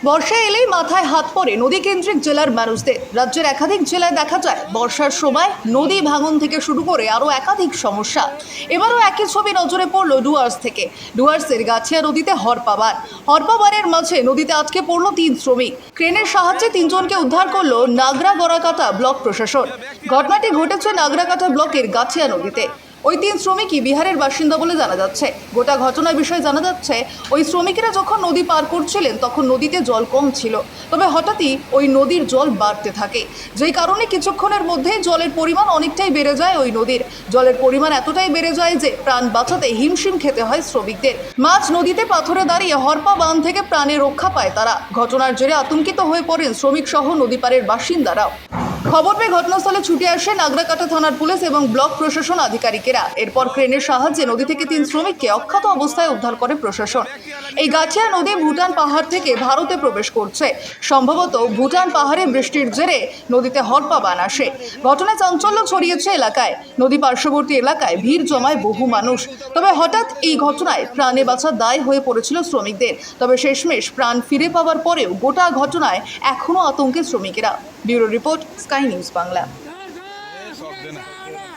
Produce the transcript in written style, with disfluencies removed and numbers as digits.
বর্ষা এলেই মাথায় হাত পড়ে নদী কেন্দ্রিক জেলার মানুষদের। রাজ্যের একাধিক জেলায় দেখা যায় বর্ষার সময় নদী ভাঙন থেকে শুরু করে আরও একাধিক সমস্যা। এবারও একই ছবি নজরে পড়ল ডুয়ার্স থেকে। ডুয়ার্সের গাছিয়া নদীতে হরপাবানের মাঝে নদীতে আটকে পড়ল 3 শ্রমিক। ক্রেনের সাহায্যে 3 জনকে উদ্ধার করলো নাগরাগড়াকাটা ব্লক প্রশাসন। ঘটনাটি ঘটেছে নাগরাকাটা ব্লকের গাছিয়া নদীতে। ওই 3 শ্রমিকই বিহারের বাসিন্দা বলে জানা যাচ্ছে। গোটা ঘটনার বিষয়ে জানা যাচ্ছে, ওই শ্রমিকেরা যখন নদী পার করছিলেন তখন নদীতে জল কম ছিল, তবে হঠাৎই ওই নদীর জল বাড়তে থাকে, যেই কারণে কিছুক্ষণের মধ্যে জলের পরিমাণ অনেকটাই বেড়ে যায়। ওই নদীর জলের পরিমাণ এতটাই বেড়ে যায় যে প্রাণ বাঁচাতে হিমশিম খেতে হয় শ্রমিকদের। মাঝ নদীতে পাথরে দাঁড়িয়ে হরপা বাঁধ থেকে প্রাণে রক্ষা পায় তারা। ঘটনার জেরে আতঙ্কিত হয়ে পড়েন শ্রমিক সহ নদী পাড়ের বাসিন্দারাও। খবর পেয়ে ঘটনাস্থলে ছুটে আসে নাগরাকাটা থানার পুলিশ এবং ব্লক প্রশাসন আধিকারিকেরা। এরপর ক্রেনের সাহায্যে নদী থেকে 3 শ্রমিককে অক্ষত অবস্থায় উদ্ধার করে প্রশাসন। এই গাছিয়া নদী ভুটান পাহাড় থেকে ভারতে প্রবেশ করছে। সম্ভবত ভুটান পাহাড়ে বৃষ্টির জেরে নদীতে হরপা বান আসে। ঘটনায় চাঞ্চল্য ছড়িয়েছে এলাকায়। নদী পার্শ্ববর্তী এলাকায় ভিড় জমায় বহু মানুষ। তবে হঠাৎ এই ঘটনায় প্রাণে বাঁচা দায় হয়ে পড়েছিল শ্রমিকদের। তবে শেষমেশ প্রাণ ফিরে পাওয়ার পরেও গোটা ঘটনায় এখনও আতঙ্কে শ্রমিকেরা। Bureau report, sky news Bangla.